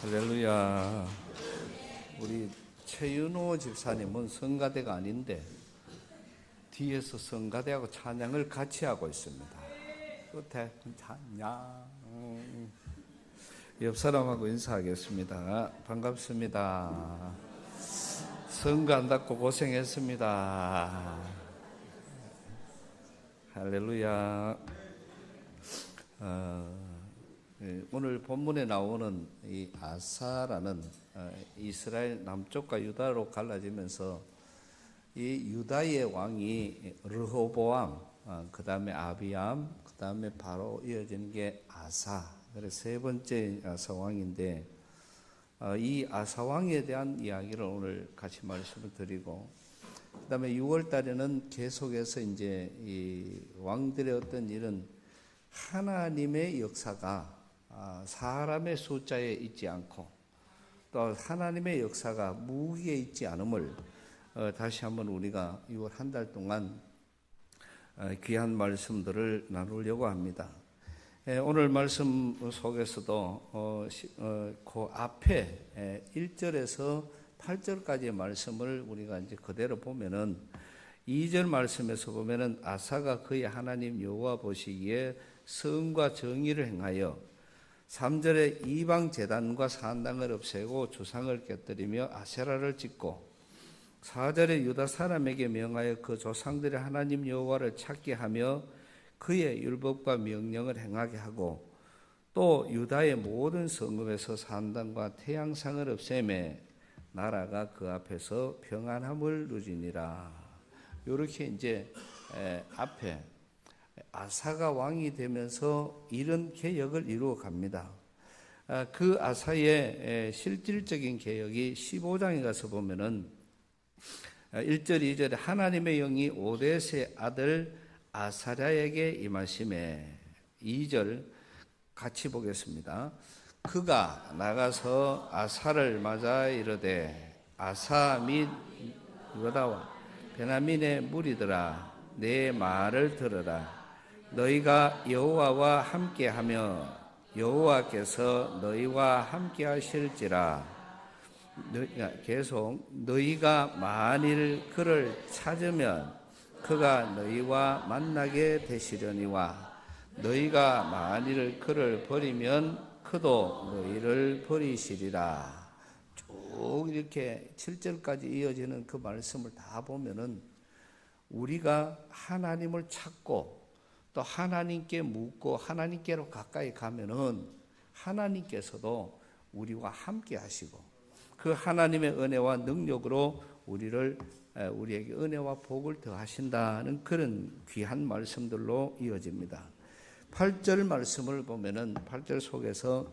할렐루야. 우리 최윤호 집사님은 성가대가 아닌데 뒤에서 성가대하고 찬양을 같이 하고 있습니다. 끝에 찬양. 옆 사람하고 인사하겠습니다. 반갑습니다. 성가 안 닫고 고생했습니다. 할렐루야. 오늘 본문에 나오는 이 아사라는 이스라엘 남쪽과 유다로 갈라지면서 이 유다의 왕이 르호보암, 그 다음에 아비암, 그 다음에 바로 이어지는 게 아사. 그래서 세 번째 아사 왕인데 이 아사 왕에 대한 이야기를 오늘 같이 말씀을 드리고, 그 다음에 6월 달에는 계속해서 이제 이 왕들의 어떤 이런 하나님의 역사가 사람의 숫자에 있지 않고 또 하나님의 역사가 무기에 있지 않음을 다시 한번 우리가 6월 한 달 동안 귀한 말씀들을 나누려고 합니다. 오늘 말씀 속에서도 그 앞에 1절에서 8절까지의 말씀을 우리가 이제 그대로 보면은 2절 말씀에서 보면은 아사가 그의 하나님 여호와 보시기에 성과 정의를 행하여 3절에 이방 제단과 산당을 없애고 주상을 깨뜨리며 아세라를 짓고 4절에 유다 사람에게 명하여 그 조상들의 하나님 여호와를 찾게 하며 그의 율법과 명령을 행하게 하고 또 유다의 모든 성읍에서 산당과 태양상을 없애매 나라가 그 앞에서 평안함을 누리니라. 이렇게 이제 앞에 아사가 왕이 되면서 이런 개혁을 이루어 갑니다. 그 아사의 실질적인 개혁이 15장에 가서 보면은 1절, 2절에 하나님의 영이 오뎃의 아들 아사랴에게 임하심에 2절 같이 보겠습니다. 그가 나가서 아사를 맞아 이르되 아사 및 유다와 베냐민의 무리들아 내 말을 들으라. 너희가 여호와와 함께하며 여호와께서 너희와 함께하실지라. 계속 너희가 만일 그를 찾으면 그가 너희와 만나게 되시려니와 너희가 만일 그를 버리면 그도 너희를 버리시리라. 쭉 이렇게 7절까지 이어지는 그 말씀을 다 보면은 우리가 하나님을 찾고 또 하나님께 묻고 하나님께로 가까이 가면은 하나님께서도 우리와 함께 하시고 그 하나님의 은혜와 능력으로 우리에게 은혜와 복을 더하신다는 그런 귀한 말씀들로 이어집니다. 8절 말씀을 보면은 8절 속에서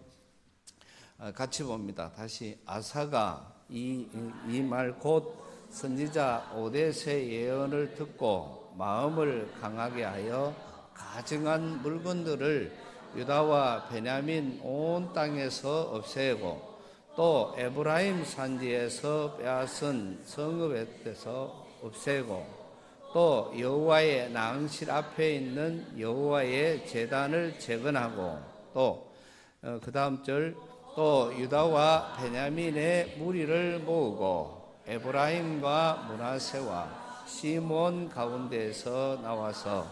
같이 봅니다. 다시 아사가 이 말 곧 선지자 오뎃의 예언을 듣고 마음을 강하게 하여 가증한 물건들을 유다와 베냐민 온 땅에서 없애고 또 에브라임 산지에서 빼앗은 성읍에서 없애고 또 여호와의 낭실 앞에 있는 여호와의 제단을 재건하고 또 그 다음 절 또 유다와 베냐민의 무리를 모으고 에브라임과 므낫세와 시몬 가운데에서 나와서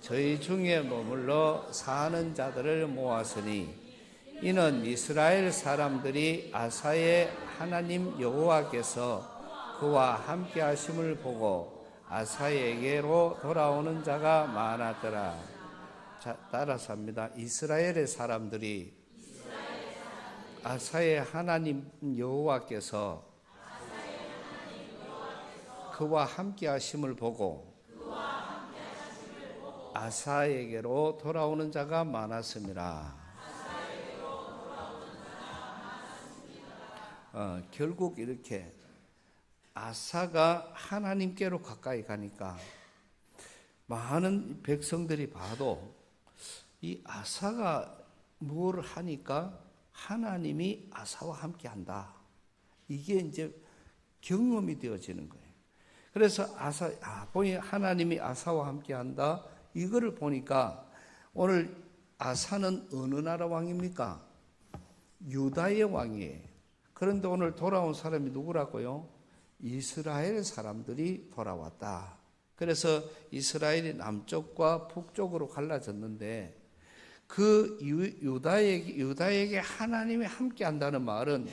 저희 중에 머물러 사는 자들을 모았으니 이는 이스라엘 사람들이 아사의 하나님 여호와께서 그와 함께 하심을 보고 아사에게로 돌아오는 자가 많았더라. 자, 따라서 합니다. 이스라엘의 사람들이 아사의 하나님 여호와께서 그와 함께 하심을 보고 아사에게로 돌아오는 자가 많았습니다. 결국 이렇게 아사가 하나님께로 가까이 가니까 많은 백성들이 봐도 이 아사가 뭘 하니까 하나님이 아사와 함께 한다. 이게 이제 경험이 되어지는 거예요. 그래서 보니 하나님이 아사와 함께 한다. 이거를 보니까 오늘 아사는 어느 나라 왕입니까? 유다의 왕이에요. 그런데 오늘 돌아온 사람이 누구라고요? 이스라엘 사람들이 돌아왔다. 그래서 이스라엘이 남쪽과 북쪽으로 갈라졌는데 그 유다에게 하나님이 함께 한다는 말은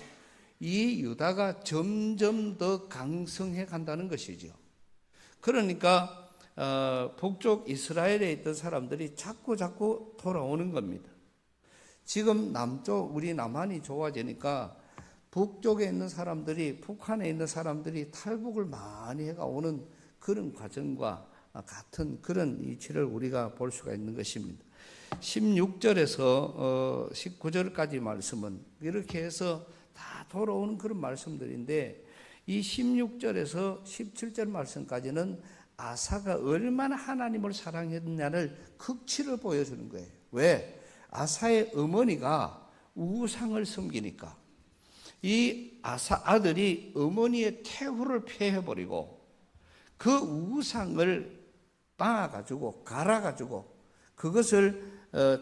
이 유다가 점점 더 강성해 간다는 것이죠. 그러니까 북쪽 이스라엘에 있던 사람들이 자꾸 돌아오는 겁니다. 지금 남쪽 우리 남한이 좋아지니까 북쪽에 있는 사람들이, 북한에 있는 사람들이 탈북을 많이 해가 오는 그런 과정과 같은 그런 이치를 우리가 볼 수가 있는 것입니다. 16절에서 19절까지 말씀은 이렇게 해서 다 돌아오는 그런 말씀들인데, 이 16절에서 17절 말씀까지는 아사가 얼마나 하나님을 사랑했느냐를 극치를 보여주는 거예요. 왜? 아사의 어머니가 우상을 섬기니까 이 아사 아들이 어머니의 태후를 폐해버리고 그 우상을 빵아가지고 갈아가지고 그것을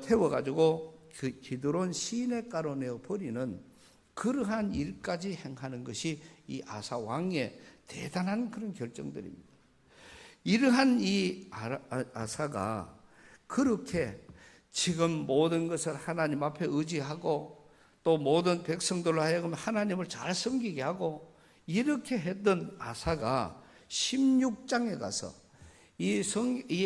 태워가지고 그 기드론 시내가로 내어 버리는 그러한 일까지 행하는 것이 이 아사 왕의 대단한 그런 결정들입니다. 이러한 이 아사가 그렇게 지금 모든 것을 하나님 앞에 의지하고 또 모든 백성들로 하여금 하나님을 잘 섬기게 하고 이렇게 했던 아사가 16장에 가서 이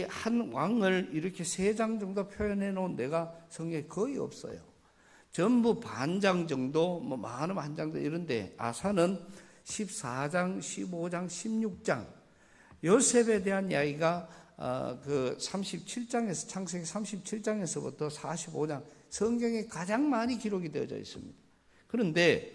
한 왕을 이렇게 3장 정도 표현해 놓은 데가 성경에 거의 없어요. 전부 반장 정도, 뭐 많으면 한 장도 이런데 아사는 14장, 15장, 16장 요셉에 대한 이야기가 그 37장에서 창세기 37장에서부터 45장 성경에 가장 많이 기록이 되어져 있습니다. 그런데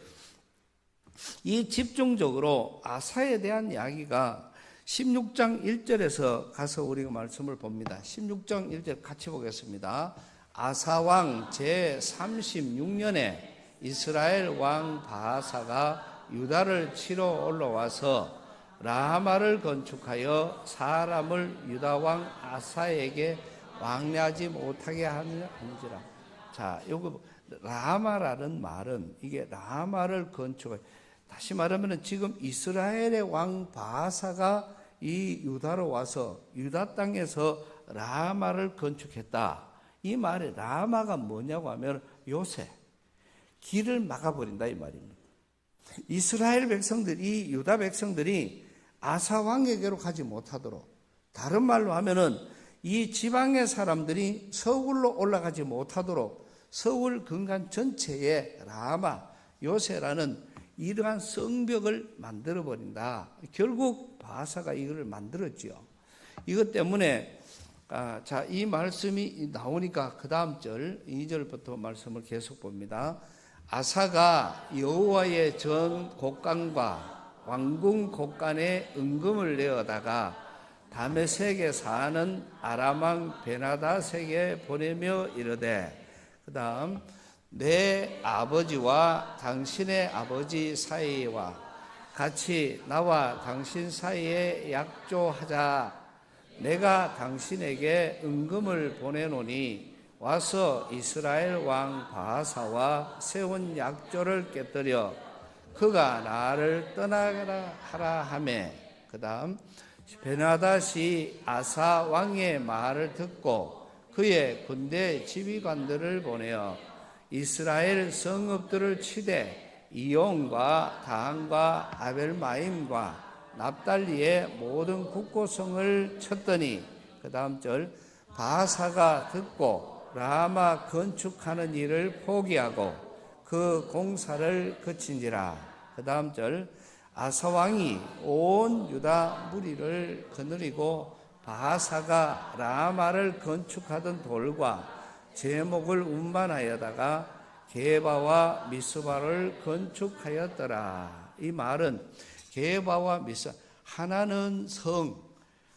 이 집중적으로 아사에 대한 이야기가 16장 1절에서 가서 우리가 말씀을 봅니다. 16장 1절 같이 보겠습니다. 아사왕 제36년에 이스라엘 왕 바하사가 유다를 치러 올라와서 라마를 건축하여 사람을 유다왕 아사에게 왕래하지 못하게 하는지라. 자, 요거 라마라는 말은 이게 라마를 건축해, 다시 말하면 지금 이스라엘의 왕 바하사가 이 유다로 와서 유다 땅에서 라마를 건축했다. 이 말에 라마가 뭐냐고 하면 요새 길을 막아버린다 이 말입니다. 이스라엘 백성들이, 유다 백성들이 아사 왕에게로 가지 못하도록, 다른 말로 하면은 이 지방의 사람들이 서울로 올라가지 못하도록 서울 근간 전체에 라마, 요새라는 이러한 성벽을 만들어 버린다. 결국 바하사가 이걸 만들었죠. 이것 때문에 자, 이 말씀이 나오니까 그 다음 절 2절부터 말씀을 계속 봅니다. 아사가 여호와의 전 곡간과 왕궁 곡간에 은금을 내어다가 다메섹에 사는 아람왕 베나다색에 보내며 이르되, 그 다음 내 아버지와 당신의 아버지 사이와 같이 나와 당신 사이에 약조하자. 내가 당신에게 은금을 보내노니 와서 이스라엘 왕 바하사와 세운 약조를 깨뜨려 그가 나를 떠나가라 하라 하매, 그 다음 베나닷이 아사 왕의 말을 듣고 그의 군대 지휘관들을 보내어 이스라엘 성읍들을 치되 이온과 다한과 아벨마임과 납달리의 모든 국고성을 쳤더니, 그 다음 절 바하사가 듣고 라마 건축하는 일을 포기하고 그 공사를 그친지라. 그 다음 절 아사 왕이 온 유다 무리를 거느리고 바하사가 라마를 건축하던 돌과 제목을 운반하여다가 게바와 미스바를 건축하였더라. 이 말은 게바와 미스바, 하나는 성,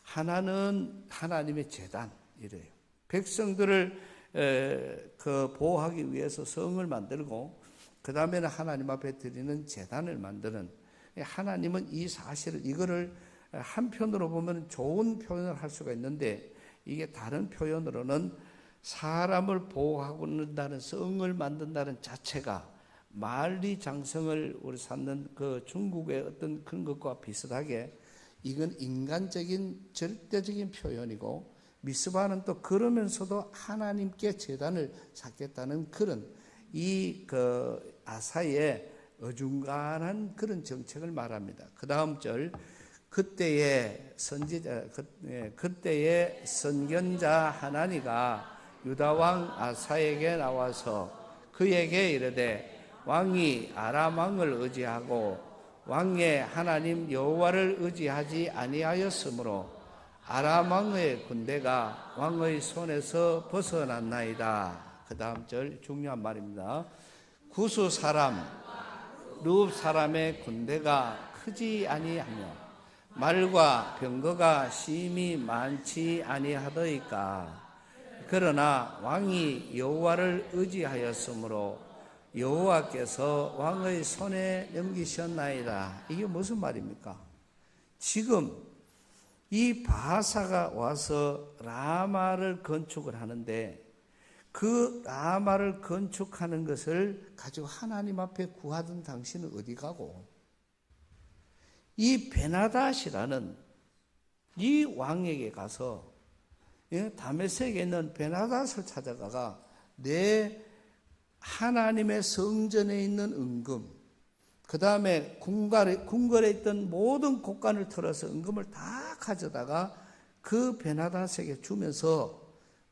하나는 하나님의 제단 이래요. 백성들을 그 보호하기 위해서 성을 만들고 그 다음에는 하나님 앞에 드리는 제단을 만드는, 하나님은 이 사실을, 이거를 한편으로 보면 좋은 표현을 할 수가 있는데 이게 다른 표현으로는 사람을 보호하고 있다는 성을 만든다는 자체가 만리장성을 우리 찾는 그 중국의 어떤 그런 것과 비슷하게 이건 인간적인 절대적인 표현이고, 미스바는 또 그러면서도 하나님께 제단을 쌓겠다는 그런 그 아사의 어중간한 그런 정책을 말합니다. 그 다음 절, 그때의 선견자 하나니가 유다 왕 아사에게 나와서 그에게 이르되, 왕이 아람 왕을 의지하고 왕의 하나님 여호와를 의지하지 아니하였으므로 아람 왕의 군대가 왕의 손에서 벗어났나이다. 그 다음 절 중요한 말입니다. 구스 사람 룹 사람의 군대가 크지 아니하며 말과 병거가 심히 많지 아니하더이까. 그러나 왕이 여호와를 의지하였으므로 여호와께서 왕의 손에 넘기셨나이다. 이게 무슨 말입니까? 지금 이 바하사가 와서 라마를 건축을 하는데, 그 라마를 건축하는 것을 가지고 하나님 앞에 구하던 당신은 어디 가고, 이 베나닷이라는 이 왕에게 가서 다메섹에 있는 베나닷을 찾아가가 내 하나님의 성전에 있는 은금, 그 다음에 궁궐에 있던 모든 곡간을 털어서 은금을 다 가져다가 그 베나닷에게 주면서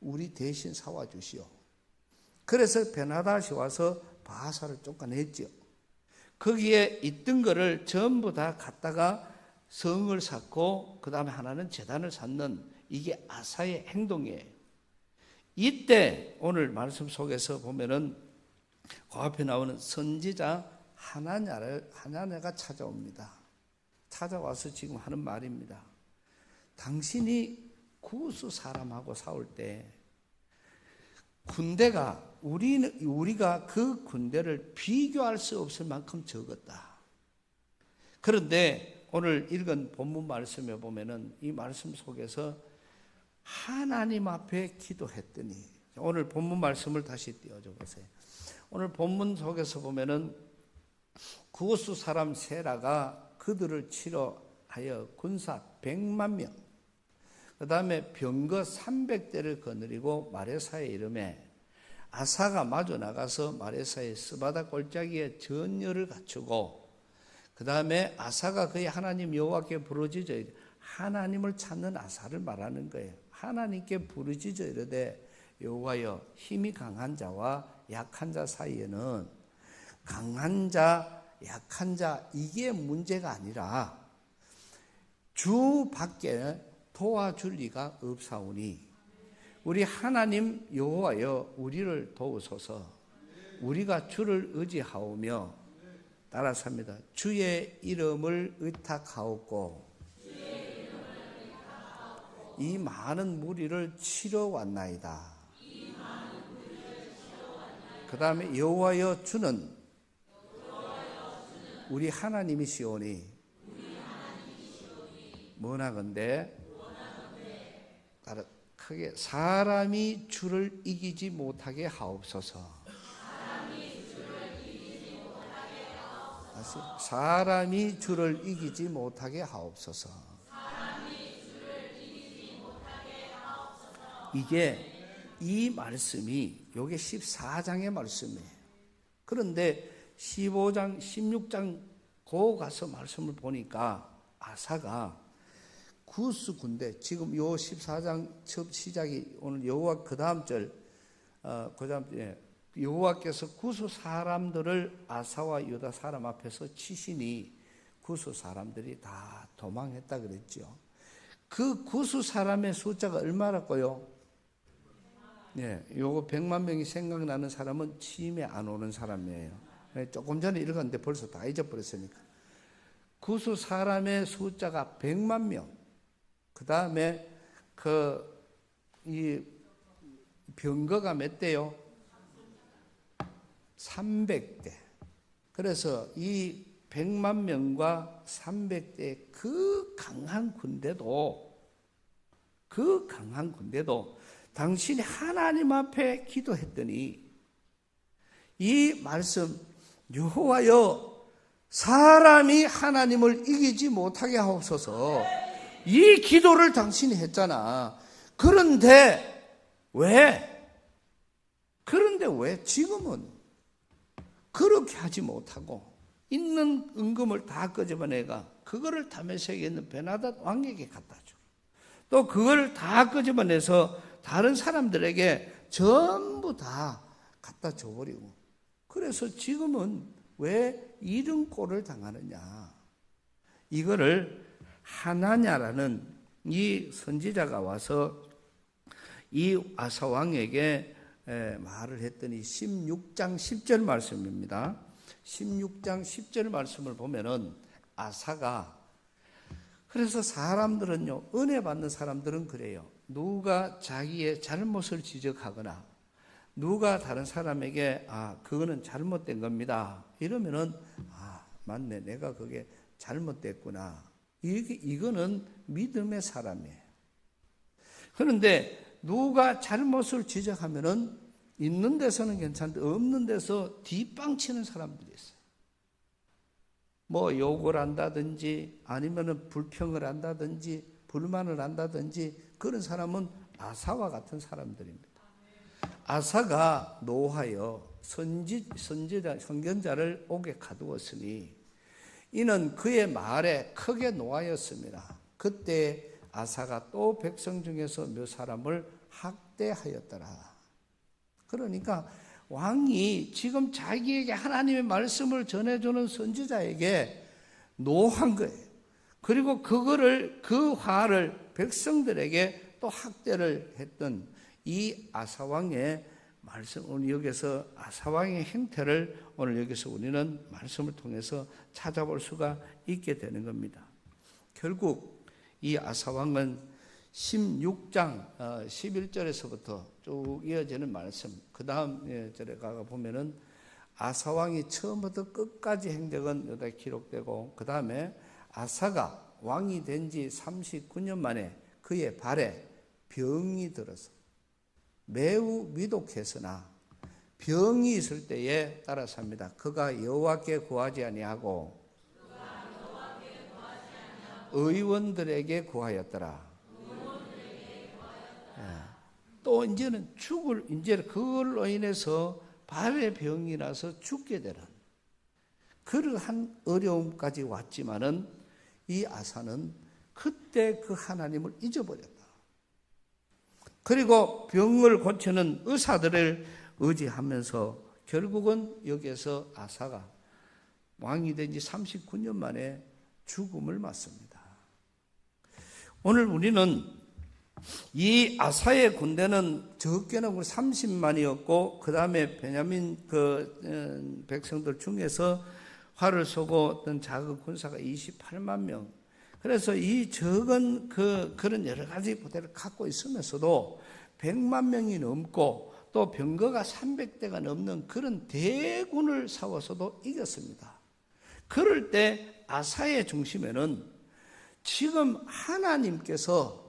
우리 대신 사와 주시오. 그래서 베나닷이 와서 바하사를 쫓아냈죠. 거기에 있던 거를 전부 다 갖다가 성을 쌓고 그 다음에 하나는 제단을 쌓는, 이게 아사의 행동이에요. 이때 오늘 말씀 속에서 보면은 그 앞에 나오는 선지자 하나냐가 찾아옵니다. 찾아와서 지금 하는 말입니다. 당신이 구스 사람하고 싸울 때 군대가 우리가 그 군대를 비교할 수 없을 만큼 적었다. 그런데 오늘 읽은 본문 말씀에 보면은 이 말씀 속에서 하나님 앞에 기도했더니, 오늘 본문 말씀을 다시 띄워줘 보세요. 오늘 본문 속에서 보면은 구스 사람 세라가 그들을 치러 하여 군사 100만 명, 그 다음에 병거 300대를 거느리고 마레사에 이르매 아사가 마주 나가서 마레사의 스바다 골짜기에 전열을 갖추고, 그 다음에 아사가 그의 하나님 여호와께 부르짖어, 하나님을 찾는 아사를 말하는 거예요. 하나님께 부르짖어 이르되, 여호와여, 힘이 강한 자와 약한 자 사이에는 강한 자, 약한 자, 이게 문제가 아니라 주 밖에 도와줄 리가 없사오니 우리 하나님 여호와여, 우리를 도우소서. 우리가 주를 의지하오며, 따라서 합니다. 주의 이름을 의탁하옵고 이 많은 무리를 치러 왔나이다. 그 다음에 여호와여, 주는 우리 하나님이시오니 뭐나건대 크게 사람이 주를 이기지 못하게 하옵소서. 사람이 주를 이기지 못하게 하옵소서. 이게 이 말씀이 요게 14장의 말씀이에요. 그런데 15장, 16장 고 가서 말씀을 보니까 아사가 구스 군대, 지금 요 14장 첫 시작이 오늘 여호와 그 다음 절, 여호와께서 구스 사람들을 아사와 유다 사람 앞에서 치시니 구스 사람들이 다 도망했다 그랬죠. 그 구스 사람의 숫자가 얼마라고요? 네, 요거 100만 명이 생각나는 사람은 침에 안 오는 사람이에요. 조금 전에 읽었는데 벌써 다 잊어버렸으니까. 구스 사람의 숫자가 100만 명. 그 다음에 이 병거가 몇 대요? 300대. 그래서 이 100만 명과 300대 그 강한 군대도 당신이 하나님 앞에 기도했더니 이 말씀, 여호와여, 사람이 하나님을 이기지 못하게 하옵소서. 이 기도를 당신이 했잖아. 그런데 왜 지금은 그렇게 하지 못하고 있는 은금을 다 끄집어내가 그거를 다메섹에 있는 베나닷 왕에게 갖다 줘. 또 그걸 다 끄집어내서 다른 사람들에게 전부 다 갖다 줘버리고, 그래서 지금은 왜 이런 꼴을 당하느냐. 이거를 하나냐라는 이 선지자가 와서 이 아사 왕에게 말을 했더니 16장 10절 말씀입니다. 16장 10절 말씀을 보면은 아사가, 그래서 사람들은요, 은혜 받는 사람들은 그래요. 누가 자기의 잘못을 지적하거나 누가 다른 사람에게 그거는 잘못된 겁니다 이러면은 맞네, 내가 그게 잘못됐구나, 이거는 믿음의 사람이에요. 그런데 누가 잘못을 지적하면은 있는 데서는 괜찮은데 없는 데서 뒷방치는 사람들이 있어요. 뭐 욕을 한다든지 아니면은 불평을 한다든지 불만을 한다든지, 그런 사람은 아사와 같은 사람들입니다. 아사가 노하여 선견자를 옥에 가두었으니 이는 그의 말에 크게 노하였습니다. 그때 아사가 또 백성 중에서 몇 사람을 학대하였더라. 그러니까 왕이 지금 자기에게 하나님의 말씀을 전해주는 선지자에게 노한 거예요. 그리고 그 화를 백성들에게 또 학대를 했던 이 아사왕의 말씀, 오늘 여기서 아사왕의 행태를 오늘 여기서 우리는 말씀을 통해서 찾아볼 수가 있게 되는 겁니다. 결국 이 아사왕은 16장 11절에서부터 쭉 이어지는 말씀, 그 다음 절에 가가 보면은 아사왕이 처음부터 끝까지 행적은 여기다 기록되고, 그 다음에 아사가 왕이 된 지 39년 만에 그의 발에 병이 들어서 매우 위독했으나 병이 있을 때에 따라서 합니다. 그가 여호와께 구하지 아니하고 의원들에게 구하였더라. 또 이제는 이제 그걸로 인해서 발에 병이 나서 죽게 되는 그러한 어려움까지 왔지만은 이 아사는 그때 그 하나님을 잊어버렸다. 그리고 병을 고치는 의사들을 의지하면서 결국은 여기에서 아사가 왕이 된 지 39년 만에 죽음을 맞습니다. 오늘 우리는 이 아사의 군대는 적게는 30만이었고 그 다음에 베냐민 백성들 중에서 활을 쏘고 어떤 작은 군사가 28만 명. 그래서 이 적은 그런 여러 가지 부대를 갖고 있으면서도 100만 명이 넘고 또 병거가 300대가 넘는 그런 대군을 싸워서도 이겼습니다. 그럴 때 아사의 중심에는 지금 하나님께서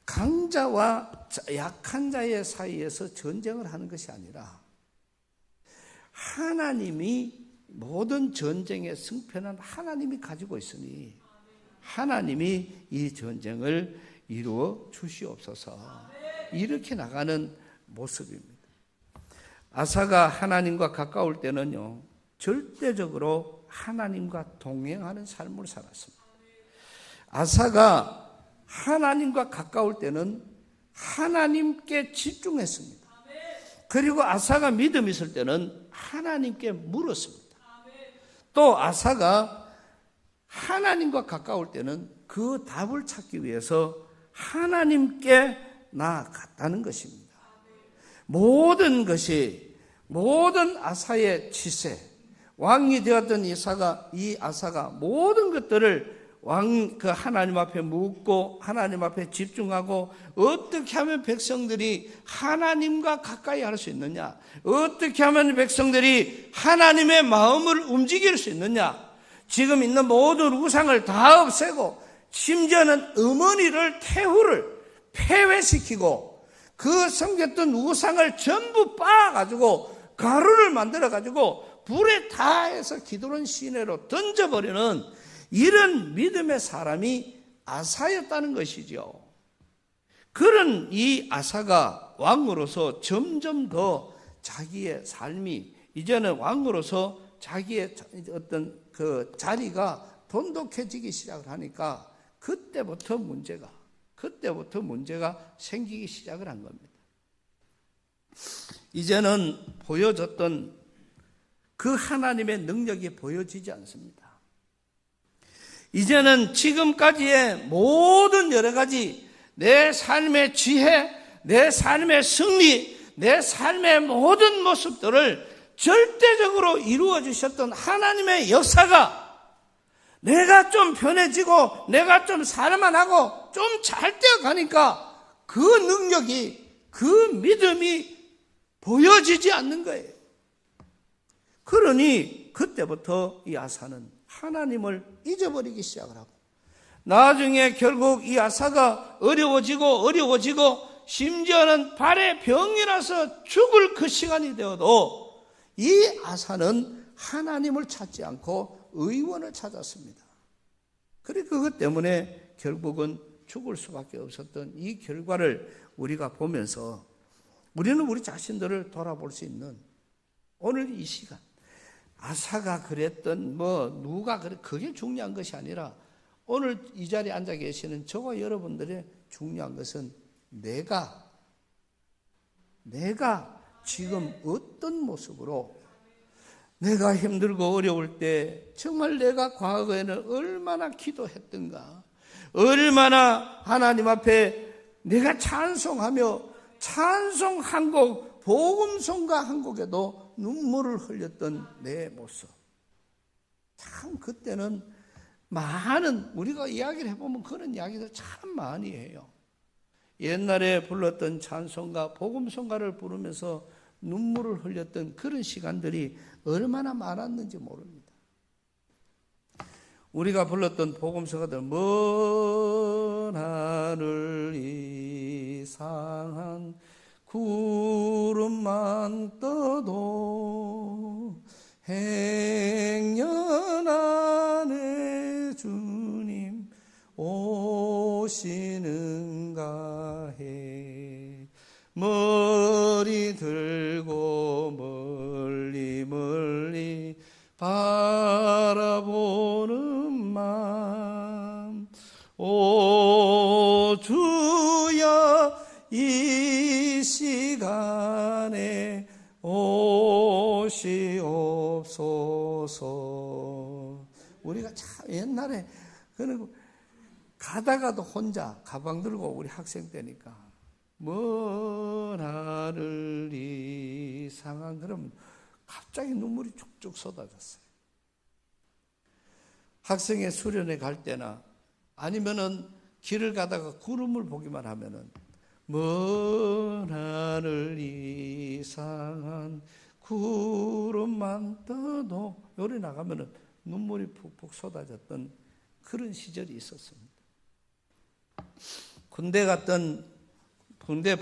강자와 약한 자의 사이에서 전쟁을 하는 것이 아니라 하나님이 모든 전쟁의 승패는 하나님이 가지고 있으니 하나님이 이 전쟁을 이루어 주시옵소서, 이렇게 나가는 모습입니다. 아사가 하나님과 가까울 때는요, 절대적으로 하나님과 동행하는 삶을 살았습니다. 아사가 하나님과 가까울 때는 하나님께 집중했습니다. 그리고 아사가 믿음이 있을 때는 하나님께 물었습니다. 또 아사가 하나님과 가까울 때는 그 답을 찾기 위해서 하나님께 나아갔다는 것입니다. 모든 것이, 모든 아사의 치세, 왕이 되었던 이 아사가 모든 것들을 하나님 앞에 묻고 하나님 앞에 집중하고, 어떻게 하면 백성들이 하나님과 가까이 할 수 있느냐, 어떻게 하면 백성들이 하나님의 마음을 움직일 수 있느냐, 지금 있는 모든 우상을 다 없애고 심지어는 어머니를 태후를 폐회시키고 그 섬겼던 우상을 전부 빻아가지고 가루를 만들어가지고 불에 다해서 기드론 시내로 던져버리는 이런 믿음의 사람이 아사였다는 것이죠. 그런 이 아사가 왕으로서 점점 더 자기의 삶이 이제는 왕으로서 자기의 어떤 그 자리가 돈독해지기 시작을 하니까 그때부터 문제가 생기기 시작을 한 겁니다. 이제는 보여졌던 그 하나님의 능력이 보여지지 않습니다. 이제는 지금까지의 모든 여러 가지 내 삶의 지혜, 내 삶의 승리, 내 삶의 모든 모습들을 절대적으로 이루어 주셨던 하나님의 역사가 내가 좀 편해지고 내가 좀 살만하고 좀 잘 되어 가니까 그 능력이, 그 믿음이 보여지지 않는 거예요. 그러니 그때부터 이 아사는 하나님을 잊어버리기 시작을 하고 나중에 결국 이 아사가 어려워지고 심지어는 발에 병이 나서 죽을 그 시간이 되어도 이 아사는 하나님을 찾지 않고 의원을 찾았습니다. 그리고 그것 때문에 결국은 죽을 수밖에 없었던 이 결과를 우리가 보면서 우리는 우리 자신들을 돌아볼 수 있는 오늘 이 시간, 아사가 그랬던 누가 그래, 그게 중요한 것이 아니라 오늘 이 자리에 앉아 계시는 저와 여러분들의 중요한 것은 내가 지금 어떤 모습으로 내가 힘들고 어려울 때 정말 내가 과거에는 얼마나 기도했던가, 얼마나 하나님 앞에 내가 찬송하며 찬송 한 곡, 복음송가 한 곡에도 눈물을 흘렸던 내 모습. 참 그때는 많은, 우리가 이야기를 해보면 그런 이야기도 참 많이 해요. 옛날에 불렀던 찬송가, 복음송가를 부르면서 눈물을 흘렸던 그런 시간들이 얼마나 많았는지 모릅니다. 우리가 불렀던 복음송가들, 먼 하늘 이상한 구름만 떠도 행여 안에 주님 오시는가 해. 머리 들고 멀리 바라보는 맘, 오 주야 이 시간에 오시옵소서. 우리가 참 옛날에 그리고 가다가도 혼자 가방 들고 우리 학생 때니까 먼 하늘 이상한, 그럼 갑자기 눈물이 쭉쭉 쏟아졌어요. 학생의 수련회 갈 때나 아니면은 길을 가다가 구름을 보기만 하면은 먼 하늘 이상한 구름만 떠도 요리 나가면은 눈물이 푹푹 쏟아졌던 그런 시절이 있었습니다. 군대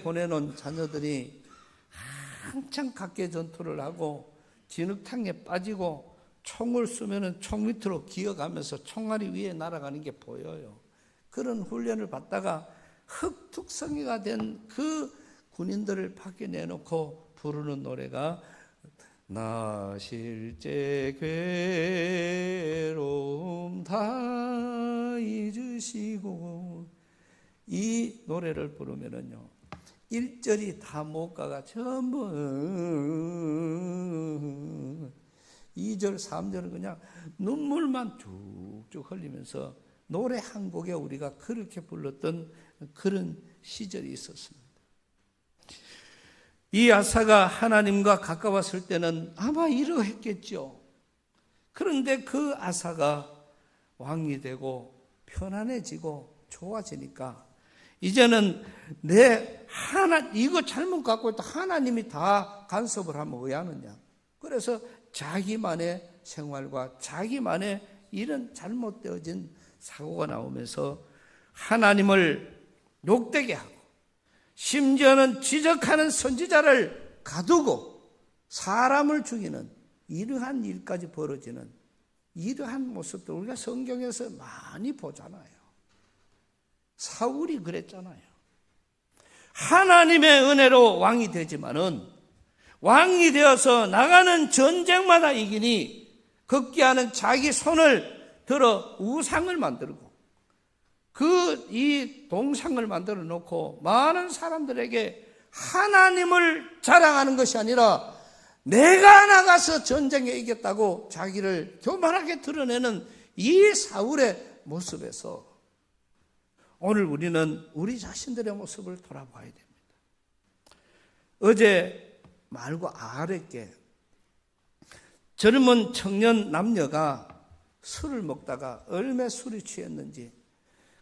보내놓은 자녀들이 한창 각계 전투를 하고 진흙탕에 빠지고 총을 쏘면은 총 밑으로 기어가면서 총알이 위에 날아가는 게 보여요. 그런 훈련을 받다가 흑투성이가 된 그 군인들을 밖에 내놓고 부르는 노래가 나 실제 괴로움 다 잊으시고, 이 노래를 부르면은요 1절이 다 못 가가 전부 2절 3절은 그냥 눈물만 쭉쭉 흘리면서 노래 한 곡에 우리가 그렇게 불렀던 그런 시절이 있었습니다. 이 아사가 하나님과 가까웠을 때는 아마 이러했겠죠. 그런데 그 아사가 왕이 되고 편안해지고 좋아지니까 이제는 이거 잘못 갖고 있다 하나님이 다 간섭을 하면 왜 하느냐. 그래서 자기만의 생활과 자기만의 이런 잘못되어진 사고가 나오면서 하나님을 욕되게 하고 심지어는 지적하는 선지자를 가두고 사람을 죽이는 이러한 일까지 벌어지는 이러한 모습들 우리가 성경에서 많이 보잖아요. 사울이 그랬잖아요. 하나님의 은혜로 왕이 되지만은 왕이 되어서 나가는 전쟁마다 이기니 극기하는 자기 손을 들어 우상을 만들고 이 동상을 만들어 놓고 많은 사람들에게 하나님을 자랑하는 것이 아니라 내가 나가서 전쟁에 이겼다고 자기를 교만하게 드러내는 이 사울의 모습에서 오늘 우리는 우리 자신들의 모습을 돌아봐야 됩니다. 어제 말고 아랫게 젊은 청년 남녀가 술을 먹다가 얼마나 술이 취했는지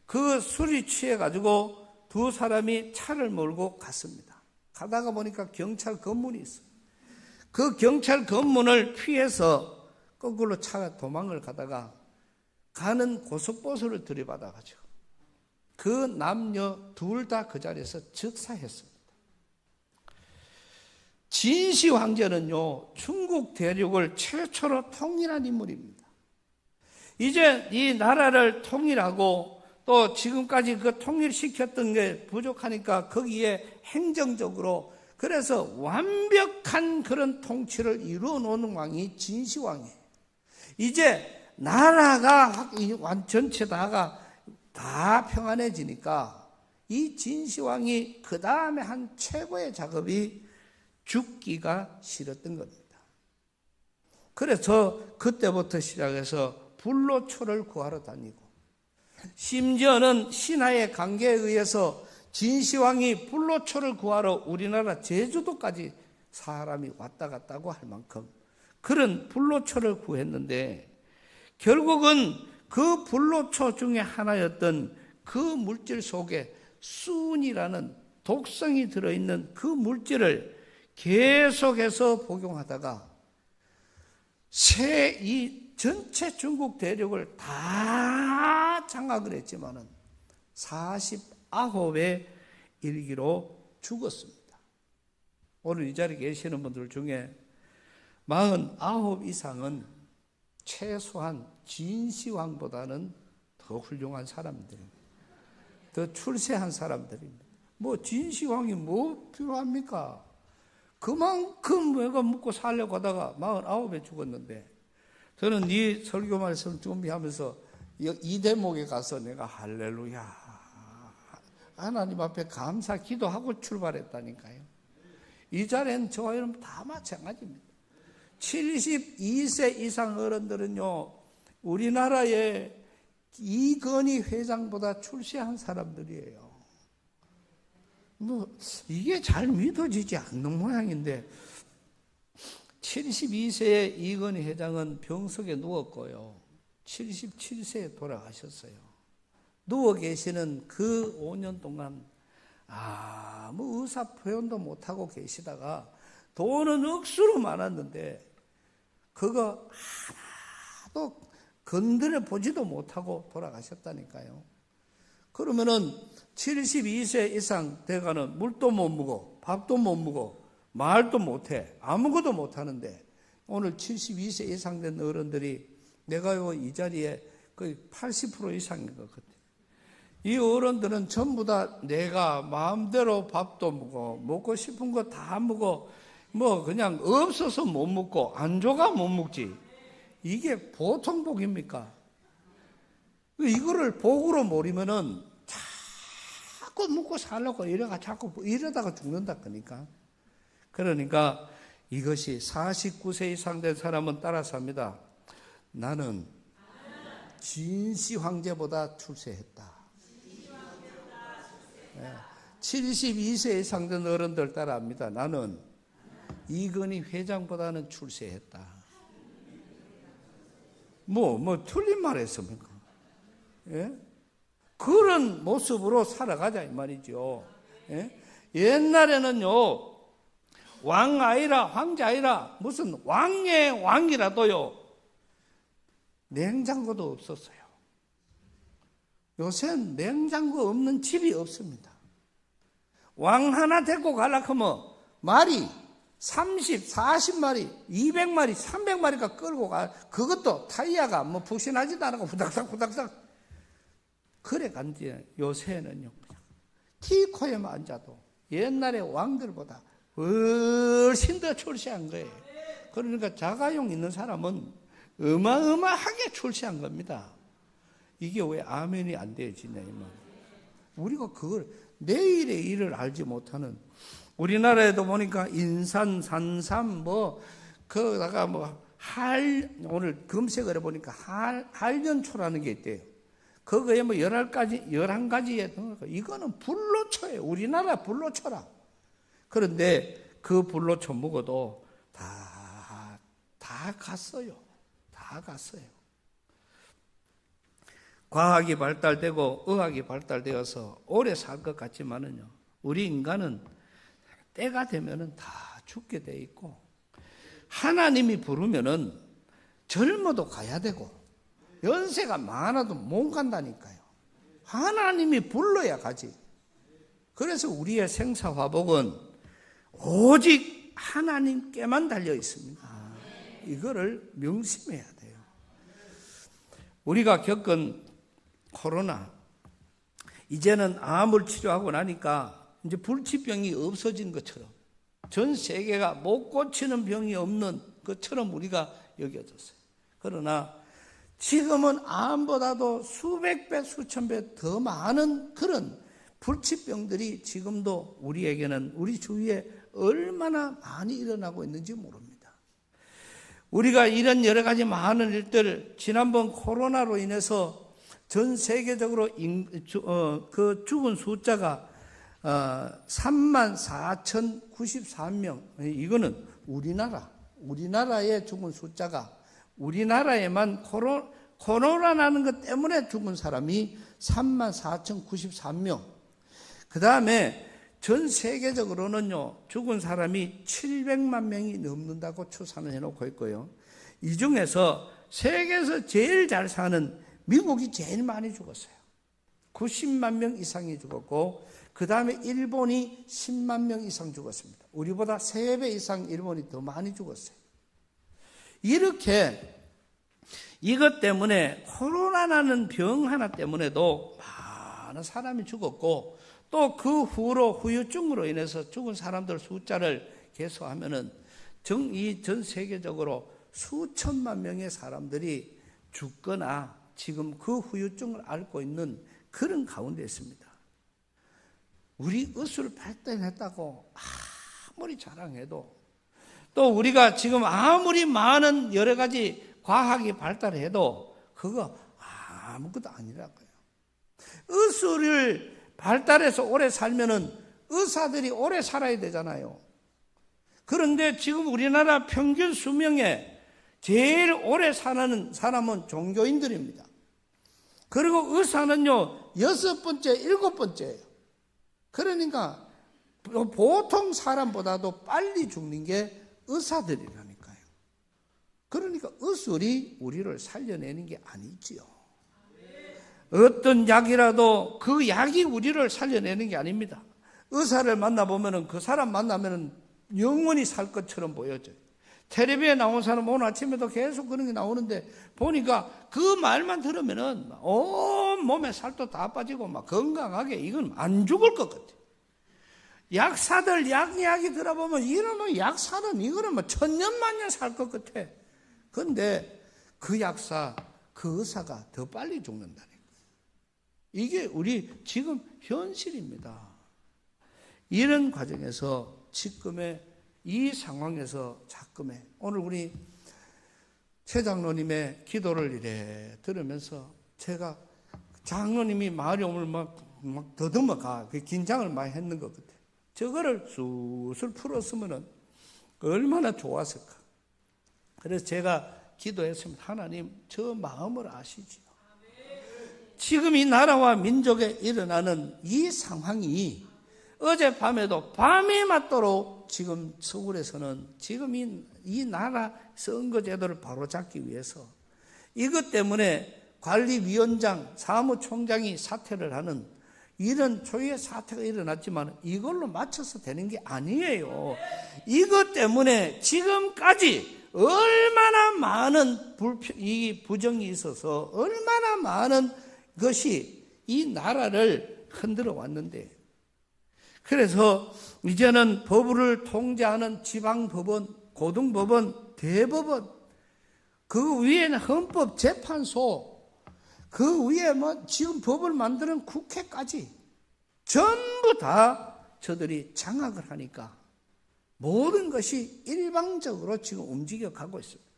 그 술이 취해가지고 두 사람이 차를 몰고 갔습니다. 가다가 보니까 경찰 검문이 있어요. 그 경찰 검문을 피해서 거꾸로 차가 도망을 가다가 가는 고속버스를 들이받아가지고 그 남녀 둘 다 그 자리에서 즉사했습니다. 진시 황제는요, 중국 대륙을 최초로 통일한 인물입니다. 이제 이 나라를 통일하고 또 지금까지 그 통일시켰던 게 부족하니까 거기에 행정적으로 그래서 완벽한 그런 통치를 이루어 놓은 왕이 진시황이에요. 이제 나라가 전체 다 평안해지니까 이 진시황이 그 다음에 한 최고의 작업이 죽기가 싫었던 겁니다. 그래서 그때부터 시작해서 불로초를 구하러 다니고 심지어는 신하의 관계에 의해서 진시황이 불로초를 구하러 우리나라 제주도까지 사람이 왔다 갔다고 할 만큼 그런 불로초를 구했는데 결국은 그 불로초 중에 하나였던 그 물질 속에 수은이라는 독성이 들어있는 그 물질을 계속해서 복용하다가 이 전체 중국 대륙을 다 장악을 했지만은 49의 일기로 죽었습니다. 오늘 이 자리에 계시는 분들 중에 49 이상은 최소한 진시황보다는 더 훌륭한 사람들입니다. 더 출세한 사람들입니다. 뭐 진시황이 뭐 필요합니까? 그만큼 내가 먹고 살려고 하다가 49에 죽었는데 저는 이 설교 말씀 준비하면서 이 대목에 가서 내가 할렐루야 하나님 앞에 감사 기도하고 출발했다니까요. 이 자리에는 저와 여러분 다 마찬가지입니다. 72세 이상 어른들은요 우리나라의 이건희 회장보다 출세한 사람들이에요. 뭐 이게 잘 믿어지지 않는 모양인데 72세의 이건희 회장은 병석에 누웠고요. 77세에 돌아가셨어요. 누워 계시는 그 5년 동안 아무 의사 표현도 못하고 계시다가 돈은 억수로 많았는데 그거 하나도 건드려 보지도 못하고 돌아가셨다니까요. 그러면은 72세 이상 돼가는 물도 못 먹어, 밥도 못 먹어, 말도 못해, 아무것도 못하는데 오늘 72세 이상 된 어른들이 내가요 이 자리에 거의 80% 이상인 것 같아요. 이 어른들은 전부 다 내가 마음대로 밥도 먹어, 먹고 싶은 거 다 먹어, 뭐 그냥 없어서 못 먹고 안 줘가 못 먹지. 이게 보통 복입니까? 이거를 복으로 모르면은 자꾸 먹고 살려고 이러다가 죽는다 그러니까. 그러니까 이것이 49세 이상 된 사람은 따라서 합니다. 나는 진시 황제보다 출세했다. 72세 이상 된 어른들 따라합니다. 나는 이건희 회장보다는 출세했다. 뭐 틀린 말 했습니까? 예? 그런 모습으로 살아가자 이 말이죠. 예? 옛날에는요 왕 아니라 황제 아니라 무슨 왕의 왕이라도요 냉장고도 없었어요. 요새는 냉장고 없는 집이 없습니다. 왕 하나 데리고 가려고 하면 말이 30, 40마리, 200마리, 300마리가 끌고 가. 그것도 타이어가 뭐 푹신하지도 않고 후닥닥. 그래 간지 요새는요. 그냥 티코에만 앉아도 옛날에 왕들보다 훨씬 더 출세한 거예요. 그러니까 자가용 있는 사람은 어마어마하게 출세한 겁니다. 이게 왜 아멘이 안 되어지냐면 우리가 그걸 내일의 일을 알지 못하는, 우리나라에도 보니까 인산, 산삼 거기다가 오늘 검색을 해보니까 한련초라는 게 있대요. 그거에 11가지의 이거는 불로초예요. 우리나라 불로초라. 그런데 그 불로초 먹어도 다 갔어요. 다 갔어요. 과학이 발달되고 의학이 발달되어서 오래 살 것 같지만은요, 우리 인간은 때가 되면은 다 죽게 돼 있고, 하나님이 부르면은 젊어도 가야 되고, 연세가 많아도 못 간다니까요. 하나님이 불러야 가지. 그래서 우리의 생사화복은 오직 하나님께만 달려 있습니다. 이거를 명심해야 돼요. 우리가 겪은 코로나, 이제는 암을 치료하고 나니까 이제 불치병이 없어진 것처럼, 전 세계가 못 고치는 병이 없는 것처럼 우리가 여겨졌어요. 그러나 지금은 암보다도 수백 배, 수천 배 더 많은 그런 불치병들이 지금도 우리에게는, 우리 주위에 얼마나 많이 일어나고 있는지 모릅니다. 우리가 이런 여러 가지 많은 일들, 지난번 코로나로 인해서 전 세계적으로 그 죽은 숫자가 34,093명. 이거는 우리나라의 죽은 숫자가, 우리나라에만 코로나라는 것 때문에 죽은 사람이 34,093명. 그 다음에 전 세계적으로는요, 죽은 사람이 700만 명이 넘는다고 추산을 해놓고 있고요. 이 중에서 세계에서 제일 잘 사는 미국이 제일 많이 죽었어요. 90만 명 이상이 죽었고, 그 다음에 일본이 10만 명 이상 죽었습니다. 우리보다 3배 이상 일본이 더 많이 죽었어요. 이렇게 이것 때문에, 코로나라는 병 하나 때문에도 많은 사람이 죽었고, 또 그 후로 후유증으로 인해서 죽은 사람들 숫자를 계수하면은 이 전 세계적으로 수천만 명의 사람들이 죽거나 지금 그 후유증을 앓고 있는 그런 가운데 있습니다. 우리 의술 발달했다고 아무리 자랑해도, 또 우리가 지금 아무리 많은 여러 가지 과학이 발달해도 그거 아무것도 아니라고요. 의술을 발달해서 오래 살면은 의사들이 오래 살아야 되잖아요. 그런데 지금 우리나라 평균 수명에 제일 오래 사는 사람은 종교인들입니다. 그리고 의사는요, 6번째, 7번째예요. 그러니까 보통 사람보다도 빨리 죽는 게 의사들이라니까요. 그러니까 의술이 우리를 살려내는 게 아니지요. 어떤 약이라도 그 약이 우리를 살려내는 게 아닙니다. 의사를 만나보면 그 사람 만나면 영원히 살 것처럼 보여져요. 텔레비에 나온 사람 오늘 아침에도 계속 그런 게 나오는데, 보니까 그 말만 들으면은 온 몸에 살도 다 빠지고 막 건강하게, 이건 안 죽을 것 같아요. 약사들 약 이야기 들어보면 이러면 약사는 이거는 뭐 천년 만년 살 것 같아. 그런데 그 약사, 그 의사가 더 빨리 죽는다니까. 이게 우리 지금 현실입니다. 이런 과정에서 지금의 이 상황에서 자금에, 오늘 우리 최 장로님의 기도를 이래 들으면서 제가, 장로님이 말이 오늘 막 더듬어 가, 긴장을 많이 했는 것 같아요. 저거를 술술 풀었으면 얼마나 좋았을까. 그래서 제가 기도했습니다. 하나님, 저 마음을 아시지요. 지금 이 나라와 민족에 일어나는 이 상황이 어젯밤에도 밤이 맞도록 지금 서울에서는 지금 이 나라 선거제도를 바로잡기 위해서 이것 때문에 관리위원장, 사무총장이 사퇴를 하는, 이런 초유의 사태가 일어났지만 이걸로 맞춰서 되는 게 아니에요. 이것 때문에 지금까지 얼마나 많은 이 부정이 있어서 얼마나 많은 것이 이 나라를 흔들어 왔는데, 그래서 이제는 법을 통제하는 지방법원, 고등법원, 대법원, 그 위에는 헌법재판소, 그 위에 지금 법을 만드는 국회까지 전부 다 저들이 장악을 하니까 모든 것이 일방적으로 지금 움직여 가고 있습니다.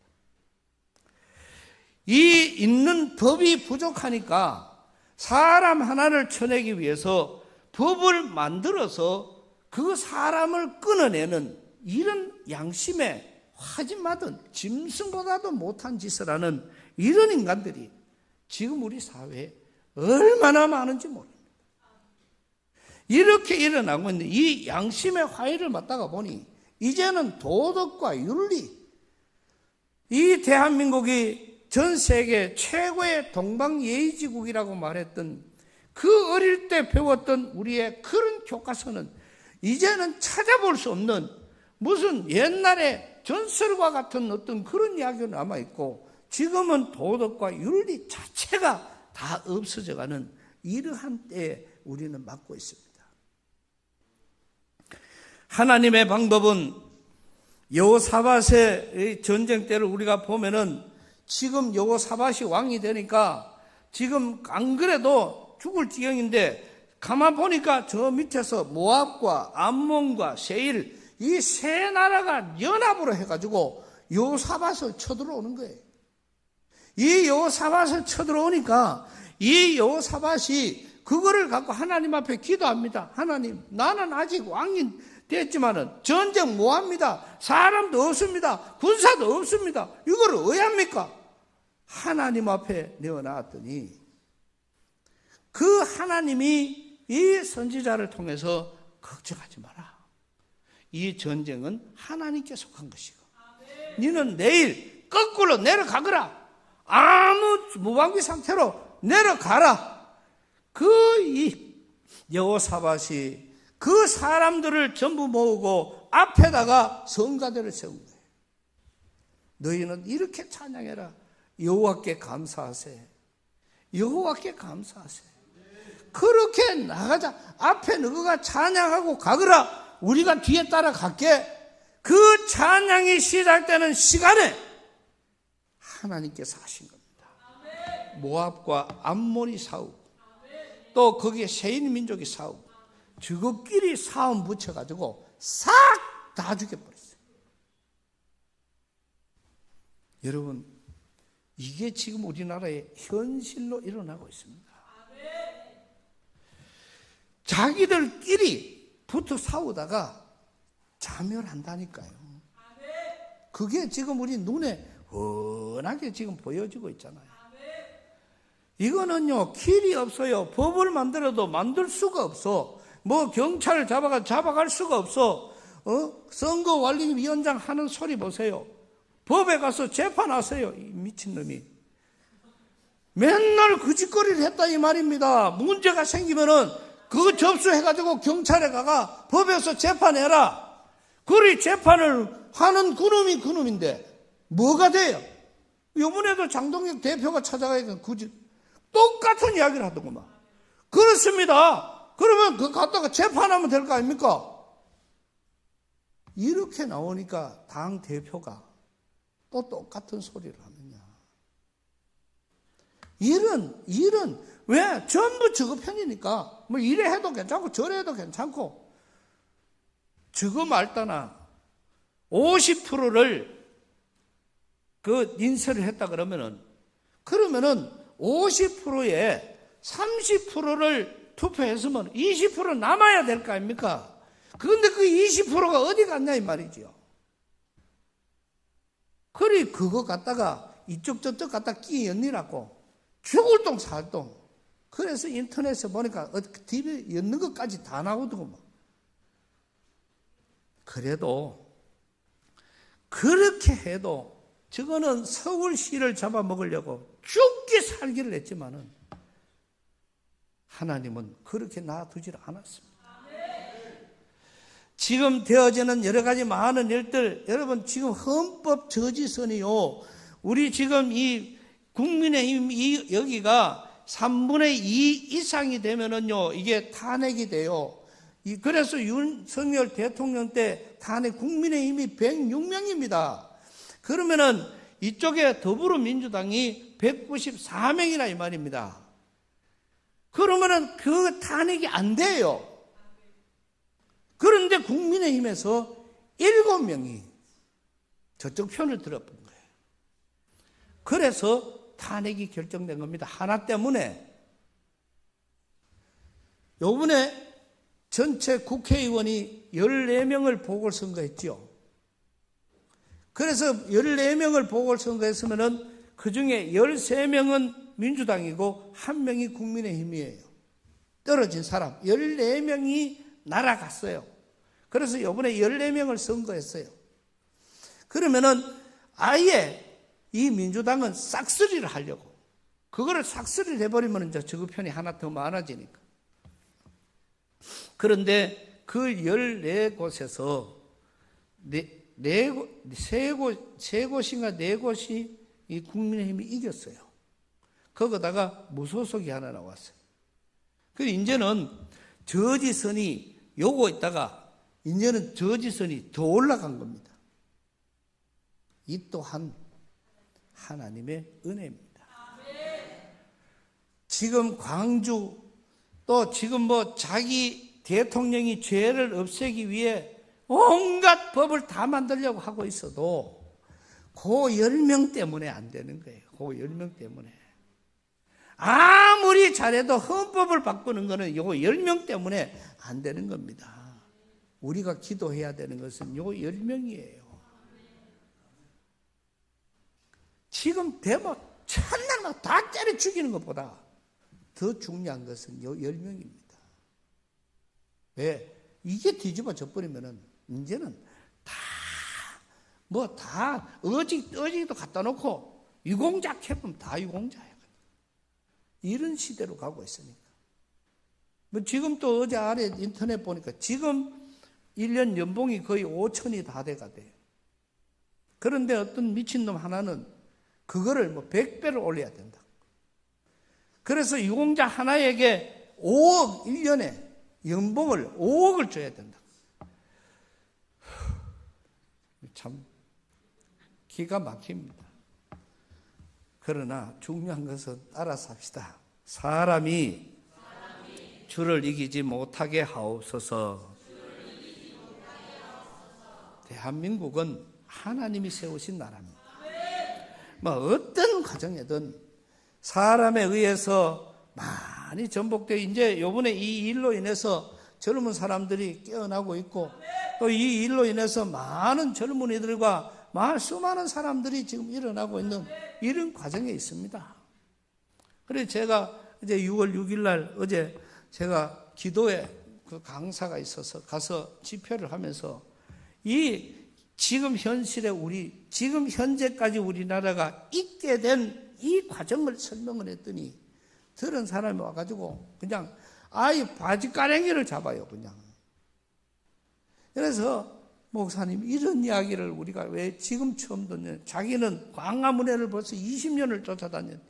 이 있는 법이 부족하니까 사람 하나를 쳐내기 위해서 법을 만들어서 그 사람을 끊어내는 이런 양심에 화진맞은 짐승보다도 못한 짓을 하는 이런 인간들이 지금 우리 사회에 얼마나 많은지 모릅니다. 이렇게 일어나고 있는 이 양심의 화해를 맞다가 보니 이제는 도덕과 윤리, 이 대한민국이 전 세계 최고의 동방예의지국이라고 말했던 그 어릴 때 배웠던 우리의 그런 교과서는 이제는 찾아볼 수 없는 무슨 옛날에 전설과 같은 어떤 그런 이야기가 남아있고, 지금은 도덕과 윤리 자체가 다 없어져가는 이러한 때에 우리는 맞고 있습니다. 하나님의 방법은 여호사밧의 전쟁 때를 우리가 보면은 지금 여호사밧이 왕이 되니까 지금 안 그래도 죽을 지경인데 가만 보니까 저 밑에서 모압과 암몬과 세일 이 세 나라가 연합으로 해가지고 여호사밧을 쳐들어오는 거예요. 이 여호사밧을 쳐들어오니까 이 여호사밧이 그거를 갖고 하나님 앞에 기도합니다. 하나님, 나는 아직 왕이 됐지만은 전쟁 뭐합니다. 사람도 없습니다. 군사도 없습니다. 이걸 어찌합니까? 하나님 앞에 내어놨더니 그 하나님이 이 선지자를 통해서 걱정하지 마라. 이 전쟁은 하나님께 속한 것이고 너는 내일 거꾸로 내려가거라. 아무 무방비 상태로 내려가라. 이 여호사밧이 그 사람들을 전부 모으고 앞에다가 성가대를 세운 거예요. 너희는 이렇게 찬양해라. 여호와께 감사하세. 여호와께 감사하세. 그렇게 나가자. 앞에 너가 찬양하고 가거라. 우리가 뒤에 따라갈게. 그 찬양이 시작되는 시간에 하나님께서 하신 겁니다. 모압과 암몬이 싸우고 또 거기에 세인 민족이 싸우고 저것끼리 싸움 붙여가지고 싹 다 죽여버렸어요. 여러분, 이게 지금 우리나라의 현실로 일어나고 있습니다. 자기들끼리 붙어 싸우다가 자멸한다니까요. 그게 지금 우리 눈에 훤하게 지금 보여지고 있잖아요. 이거는요, 길이 없어요. 법을 만들어도 만들 수가 없어. 뭐 경찰을 잡아갈 수가 없어. 선거관리위원장 하는 소리 보세요. 법에 가서 재판하세요. 이 미친놈이. 맨날 그 짓거리를 했다 이 말입니다. 문제가 생기면은 그거 접수해가지고 경찰에 가가 법에서 재판해라. 그리 재판을 하는 그놈이 그놈인데 뭐가 돼요? 이번에도 장동혁 대표가 찾아가니까 굳이 똑같은 이야기를 하더구만. 그렇습니다. 그러면 그거 갖다가 재판하면 될 거 아닙니까? 이렇게 나오니까 당 대표가 또 똑같은 소리를 하느냐. 일은 왜? 전부 저거 편이니까. 뭐 이래 해도 괜찮고 저래 해도 괜찮고. 저거 말따나 50%를 그 인쇄를 했다 그러면은 50%에 30%를 투표했으면 20% 남아야 될 거 아닙니까? 그런데 그 20%가 어디 갔냐 이 말이죠. 그리 그거 갖다가 이쪽 저쪽 갖다 끼 연니라고 죽을 똥 살 똥. 그래서 인터넷에 보니까 TV 연는 것까지 다 나오더구만. 그래도 그렇게 해도 저거는 서울시를 잡아먹으려고 죽기 살기를 했지만은 하나님은 그렇게 놔두질 않았습니다. 지금 되어지는 여러 가지 많은 일들, 여러분 지금 헌법 저지선이요, 우리 지금 이 국민의힘 여기가 3분의 2 이상이 되면은요, 이게 탄핵이 돼요. 그래서 윤석열 대통령 때 탄핵 국민의힘이 106명입니다. 그러면은 이쪽에 더불어민주당이 194명이나 이 말입니다. 그러면은 그 탄핵이 안 돼요. 그런데 국민의힘에서 7명이 저쪽 편을 들어본 거예요. 그래서 탄핵이 결정된 겁니다. 하나 때문에. 요번에 전체 국회의원이 14명을 보궐선거했죠. 그래서 14명을 보궐선거했으면은 그 중에 13명은 민주당이고 1명이 국민의힘이에요. 떨어진 사람 14명이 날아갔어요. 그래서 이번에 14명을 선거했어요. 그러면은 아예 이 민주당은 싹쓸이를 하려고, 그거를 싹쓸이를 해버리면 이제 저그 편이 하나 더 많아지니까. 그런데 그 14곳에서 세 곳인가 네 곳이 이 국민의힘이 이겼어요. 거기다가 무소속이 하나 나왔어요. 그래서 이제는 저지선이 요거 있다가 이제는 저지선이 더 올라간 겁니다. 이 또한 하나님의 은혜입니다. 지금 광주 또 지금 뭐 자기 대통령이 죄를 없애기 위해 온갖 법을 다 만들려고 하고 있어도 그 10명 때문에 안 되는 거예요. 그 10명 때문에. 아무리 잘해도 헌법을 바꾸는 거는 요 10명 때문에 안 되는 겁니다. 우리가 기도해야 되는 것은 요 10명이에요. 지금 대모 천날 다 때려 죽이는 것보다 더 중요한 것은 요 10명입니다. 왜? 이게 뒤집어져 버리면은 이제는 다 어지도 갖다 놓고 유공자 해보면 다 유공자예요. 이런 시대로 가고 있으니까. 뭐 지금 또 어제 아래 인터넷 보니까 지금 1년 연봉이 거의 5천이 다 돼가 돼요. 그런데 어떤 미친놈 하나는 그거를 뭐 100배를 올려야 된다. 그래서 유공자 하나에게 5억 1년에 연봉을 5억을 줘야 된다. 참 기가 막힙니다. 그러나 중요한 것은 따라 삽시다. 사람이 주를 이기지 못하게 하옵소서. 대한민국은 하나님이 세우신 나라입니다. 뭐 어떤 과정이든 사람에 의해서 많이 전복되어 이제 요번에 이 일로 인해서 젊은 사람들이 깨어나고 있고 또 이 일로 인해서 많은 젊은이들과 수많은 사람들이 지금 일어나고 있는 이런 과정에 있습니다. 그래서 제가 이제 6월 6일 날 어제 제가 기도에 그 강사가 있어서 가서 집회를 하면서 이 지금 현실에 지금 현재까지 우리나라가 있게 된 이 과정을 설명을 했더니 들은 사람이 와가지고 그냥 아이 바지가랭이를 잡아요, 그냥. 그래서 목사님 이런 이야기를 우리가 왜 지금 처음 듣냐. 자기는 광화문회를 벌써 20년을 쫓아다녔는데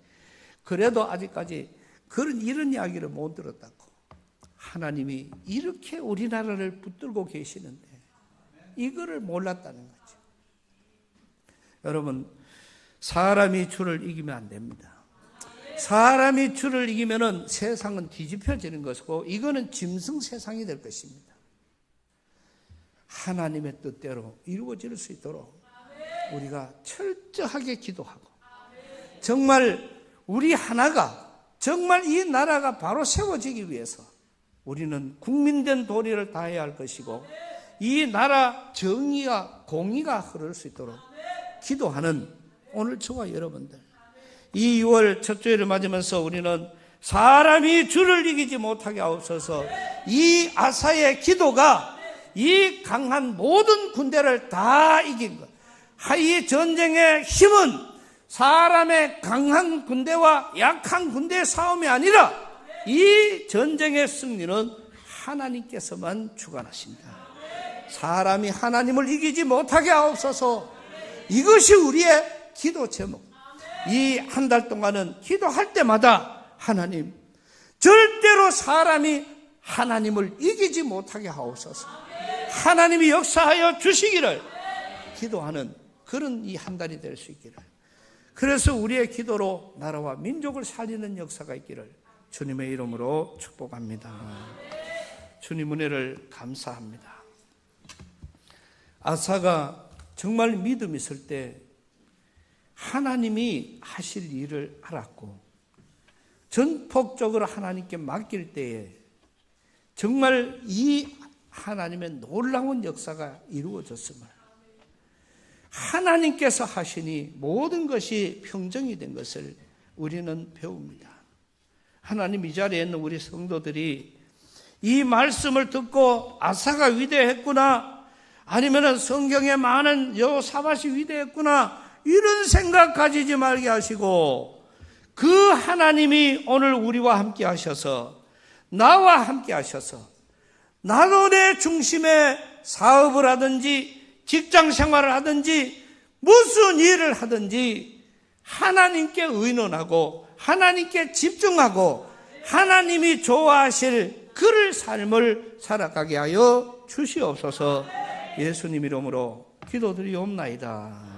그래도 아직까지 이런 이야기를 못 들었다고. 하나님이 이렇게 우리나라를 붙들고 계시는데 이거를 몰랐다는 거죠. 여러분, 사람이 주를 이기면 안 됩니다. 사람이 주를 이기면은 세상은 뒤집혀지는 것이고 이거는 짐승 세상이 될 것입니다. 하나님의 뜻대로 이루어질 수 있도록 우리가 철저하게 기도하고 정말 우리 하나가 정말 이 나라가 바로 세워지기 위해서 우리는 국민된 도리를 다해야 할 것이고 이 나라 정의와 공의가 흐를 수 있도록 기도하는 오늘 저와 여러분들, 이 6월 첫 주일을 맞으면서 우리는 사람이 주를 이기지 못하게 하옵소서. 이 아사의 기도가 이 강한 모든 군대를 다 이긴 것. 이 전쟁의 힘은 사람의 강한 군대와 약한 군대의 싸움이 아니라 이 전쟁의 승리는 하나님께서만 주관하십니다. 사람이 하나님을 이기지 못하게 하옵소서. 이것이 우리의 기도 제목. 이 한 달 동안은 기도할 때마다 하나님, 절대로 사람이 하나님을 이기지 못하게 하옵소서. 하나님이 역사하여 주시기를 기도하는 그런 이 한 달이 될 수 있기를. 그래서 우리의 기도로 나라와 민족을 살리는 역사가 있기를 주님의 이름으로 축복합니다. 주님 은혜를 감사합니다. 아사가 정말 믿음 있을 때 하나님이 하실 일을 알았고 전폭적으로 하나님께 맡길 때에 정말 이 하나님의 놀라운 역사가 이루어졌음을, 하나님께서 하시니 모든 것이 평정이 된 것을 우리는 배웁니다. 하나님, 이 자리에 있는 우리 성도들이 이 말씀을 듣고 아사가 위대했구나, 아니면 성경에 많은 여호사밧이 위대했구나, 이런 생각 가지지 말게 하시고 그 하나님이 오늘 우리와 함께 하셔서, 나와 함께 하셔서 나도 내 중심에 사업을 하든지 직장 생활을 하든지 무슨 일을 하든지 하나님께 의논하고 하나님께 집중하고 하나님이 좋아하실 그를 삶을 살아가게 하여 주시옵소서. 예수님 이름으로 기도드리옵나이다.